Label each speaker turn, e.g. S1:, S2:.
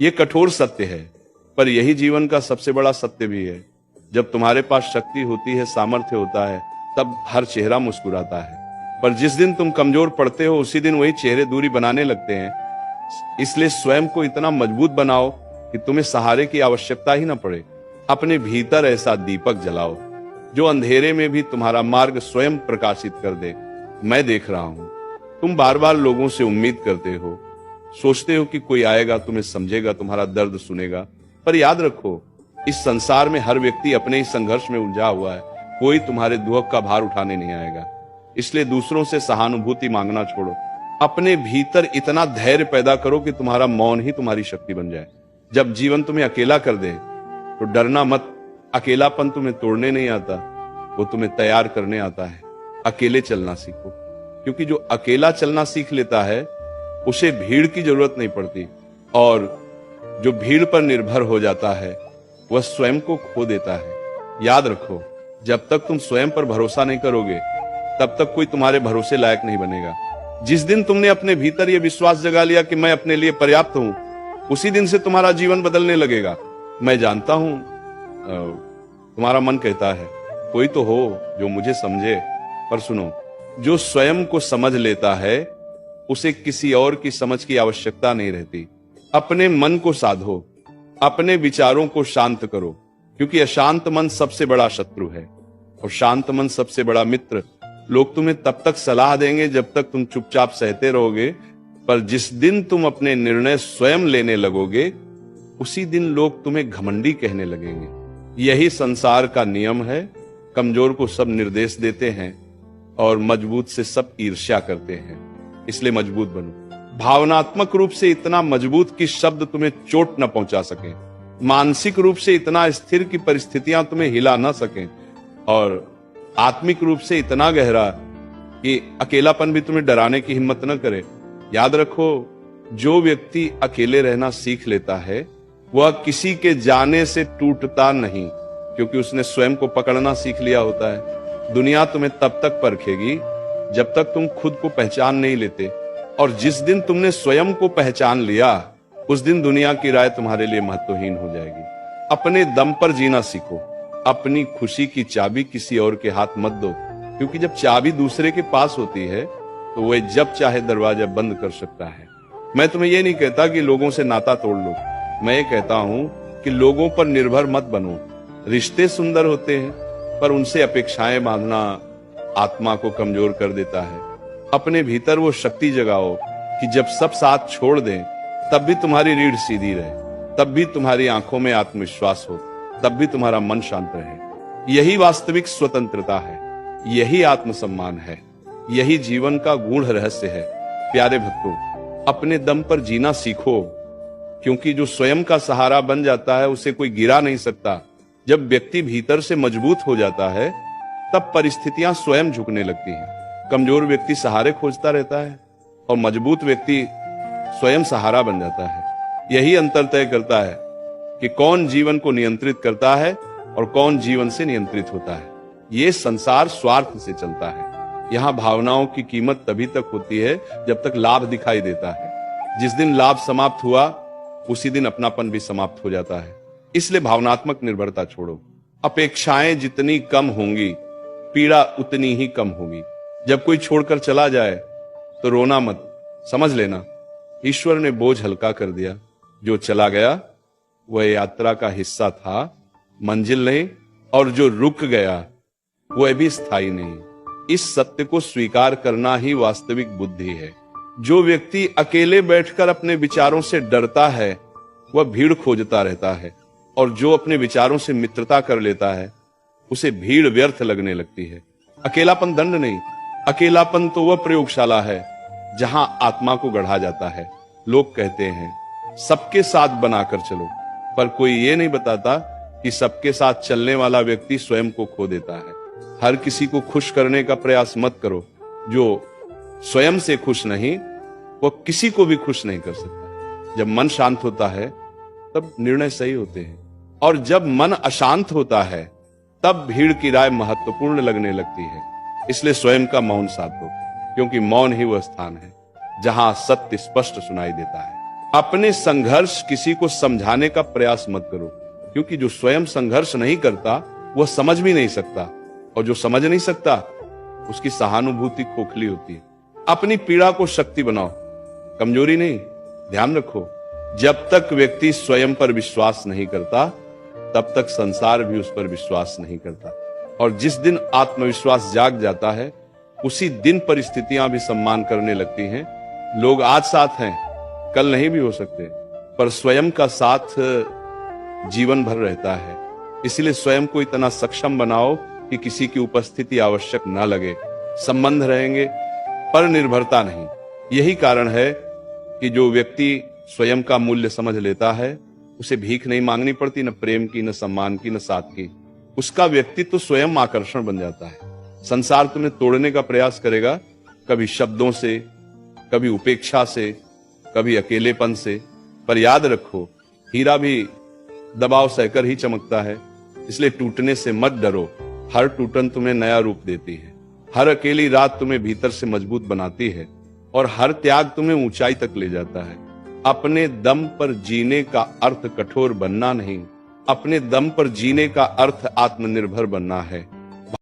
S1: ये कठोर सत्य है, पर यही जीवन का सबसे बड़ा सत्य भी है। जब तुम्हारे पास शक्ति होती है, सामर्थ्य होता है, तब हर चेहरा मुस्कुराता है। पर जिस दिन तुम कमजोर पड़ते हो, उसी दिन वही चेहरे दूरी बनाने लगते हैं। इसलिए स्वयं को इतना मजबूत बनाओ कि तुम्हें सहारे की आवश्यकता ही न पड़े। अपने भीतर ऐसा दीपक जलाओ जो अंधेरे में भी तुम्हारा मार्ग स्वयं प्रकाशित कर दे। मैं देख रहा हूं, तुम बार बार लोगों से उम्मीद करते हो, सोचते हो कि कोई आएगा, तुम्हें समझेगा, तुम्हारा दर्द सुनेगा। पर याद रखो, इस संसार में हर व्यक्ति अपने ही संघर्ष में उलझा हुआ है। कोई तुम्हारे दुख का भार उठाने नहीं आएगा। इसलिए दूसरों से सहानुभूति मांगना छोड़ो। अपने भीतर इतना धैर्य पैदा करो कि तुम्हारा मौन ही तुम्हारी शक्ति बन जाए। जब जीवन तुम्हें अकेला कर दे तो डरना मत। अकेलापन तुम्हें तोड़ने नहीं आता, वो तुम्हें तैयार करने आता है। अकेले चलना सीखो, क्योंकि जो अकेला चलना सीख लेता है उसे भीड़ की जरूरत नहीं पड़ती, और जो भीड़ पर निर्भर हो जाता है वह स्वयं को खो देता है। याद रखो, जब तक तुम स्वयं पर भरोसा नहीं करोगे, तब तक कोई तुम्हारे भरोसे लायक नहीं बनेगा। जिस दिन तुमने अपने भीतर यह विश्वास जगा लिया कि मैं अपने लिए पर्याप्त हूं, उसी दिन से तुम्हारा जीवन बदलने लगेगा। मैं जानता हूं, तुम्हारा मन कहता है कोई तो हो जो मुझे समझे, पर सुनो, जो स्वयं को समझ लेता है उसे किसी और की समझ की आवश्यकता नहीं रहती। अपने मन को साधो, अपने विचारों को शांत करो, क्योंकि अशांत मन सबसे बड़ा शत्रु है और शांत मन सबसे बड़ा मित्र। लोग तुम्हें तब तक सलाह देंगे जब तक तुम चुपचाप सहते रहोगे, पर जिस दिन तुम अपने निर्णय स्वयं लेने लगोगे, उसी दिन लोग तुम्हें घमंडी कहने लगेंगे। यही संसार का नियम है। कमजोर को सब निर्देश देते हैं और मजबूत से सब ईर्ष्या करते हैं। इसलिए मजबूत बनो। भावनात्मक रूप से इतना मजबूत कि शब्द तुम्हें चोट न पहुंचा सके, मानसिक रूप से इतना स्थिर कि परिस्थितियां तुम्हें हिला न सकें, और आत्मिक रूप से इतना गहरा कि अकेलापन भी तुम्हें डराने की हिम्मत न करे। याद रखो, जो व्यक्ति अकेले रहना सीख लेता है वह किसी के जाने से टूटता नहीं, क्योंकि उसने स्वयं को पकड़ना सीख लिया होता है। दुनिया तुम्हें तब तक परखेगी जब तक तुम खुद को पहचान नहीं लेते, और जिस दिन तुमने स्वयं को पहचान लिया, उस दिन दुनिया की राय तुम्हारे लिए महत्वहीन हो जाएगी। अपने दम पर जीना सीखो। अपनी खुशी की चाबी किसी और के हाथ मत दो, क्योंकि जब चाबी दूसरे के पास होती है तो वह जब चाहे दरवाजा बंद कर सकता है। मैं तुम्हें यह नहीं कहता कि लोगों से नाता तोड़ लो, मैं ये कहता हूं कि लोगों पर निर्भर मत बनो। रिश्ते सुंदर होते हैं, पर उनसे अपेक्षाएं बांधना आत्मा को कमजोर कर देता है। अपने भीतर वो शक्ति जगाओ कि जब सब साथ छोड़ दें, तब भी तुम्हारी रीढ़ सीधी रहे, तब भी तुम्हारी आंखों में आत्मविश्वास हो, तब भी तुम्हारा मन शांत रहे। यही वास्तविक स्वतंत्रता है, यही आत्मसम्मान है, यही जीवन का गूढ़ रहस्य है। प्यारे भक्तों, अपने दम पर जीना सीखो, क्योंकि जो स्वयं का सहारा बन जाता है उसे कोई गिरा नहीं सकता। जब व्यक्ति भीतर से मजबूत हो जाता है, तब परिस्थितियां स्वयं झुकने लगती हैं। कमजोर व्यक्ति सहारे खोजता रहता है और मजबूत व्यक्ति स्वयं सहारा बन जाता है। यही अंतर तय करता है कि कौन जीवन को नियंत्रित करता है और कौन जीवन से नियंत्रित होता है। ये संसार स्वार्थ से चलता है। यहाँ भावनाओं की कीमत तभी तक होती है जब तक लाभ दिखाई देता है। जिस दिन लाभ समाप्त हुआ, उसी दिन अपनापन भी समाप्त हो जाता है। इसलिए भावनात्मक निर्भरता छोड़ो। अपेक्षाएं जितनी कम होंगी, पीड़ा उतनी ही कम होगी। जब कोई छोड़कर चला जाए तो रोना मत, समझ लेना ईश्वर ने बोझ हल्का कर दिया। जो चला गया वह यात्रा का हिस्सा था, मंजिल नहीं, और जो रुक गया वह भी स्थायी नहीं। इस सत्य को स्वीकार करना ही वास्तविक बुद्धि है। जो व्यक्ति अकेले बैठकर अपने विचारों से डरता है वह भीड़ खोजता रहता है, और जो अपने विचारों से मित्रता कर लेता है उसे भीड़ व्यर्थ लगने लगती है। अकेलापन दंड नहीं, अकेलापन तो वह प्रयोगशाला है जहां आत्मा को गढ़ा जाता है। लोग कहते हैं सबके साथ बनाकर चलो, पर कोई ये नहीं बताता कि सबके साथ चलने वाला व्यक्ति स्वयं को खो देता है। हर किसी को खुश करने का प्रयास मत करो। जो स्वयं से खुश नहीं, वह किसी को भी खुश नहीं कर सकता। जब मन शांत होता है तब निर्णय सही होते हैं, और जब मन अशांत होता है तब भीड़ की राय महत्वपूर्ण लगने लगती है। इसलिए स्वयं का मौन साधो, क्योंकि मौन ही वह स्थान है जहां सत्य स्पष्ट सुनाई देता है। अपने संघर्ष किसी को समझाने का प्रयास मत करो, क्योंकि जो स्वयं संघर्ष नहीं करता वह समझ भी नहीं सकता, और जो समझ नहीं सकता उसकी सहानुभूति खोखली होती है। अपनी पीड़ा को शक्ति बनाओ, कमजोरी नहीं। ध्यान रखो, जब तक व्यक्ति स्वयं पर विश्वास नहीं करता तब तक संसार भी उस पर विश्वास नहीं करता। और जिस दिन आत्मविश्वास जाग जाता है उसी दिन परिस्थितियां भी सम्मान करने लगती हैं। लोग आज साथ हैं, कल नहीं भी हो सकते, पर स्वयं का साथ जीवन भर रहता है। इसलिए स्वयं को इतना सक्षम बनाओ कि किसी की उपस्थिति आवश्यक ना लगे। संबंध रहेंगे पर निर्भरता नहीं। यही कारण है कि जो व्यक्ति स्वयं का मूल्य समझ लेता है उसे भीख नहीं मांगनी पड़ती, न प्रेम की, न सम्मान की, न साथ की। उसका व्यक्तित्व तो स्वयं आकर्षण बन जाता है। संसार तुम्हें तोड़ने का प्रयास करेगा, कभी शब्दों से, कभी उपेक्षा से, कभी अकेलेपन से, पर याद रखो हीरा भी दबाव सहकर ही चमकता है। इसलिए टूटने से मत डरो, हर टूटन तुम्हें नया रूप देती है। हर अकेली रात तुम्हें भीतर से मजबूत बनाती है, और हर त्याग तुम्हें ऊंचाई तक ले जाता है। अपने दम पर जीने का अर्थ कठोर बनना नहीं, अपने दम पर जीने का अर्थ आत्मनिर्भर बनना है।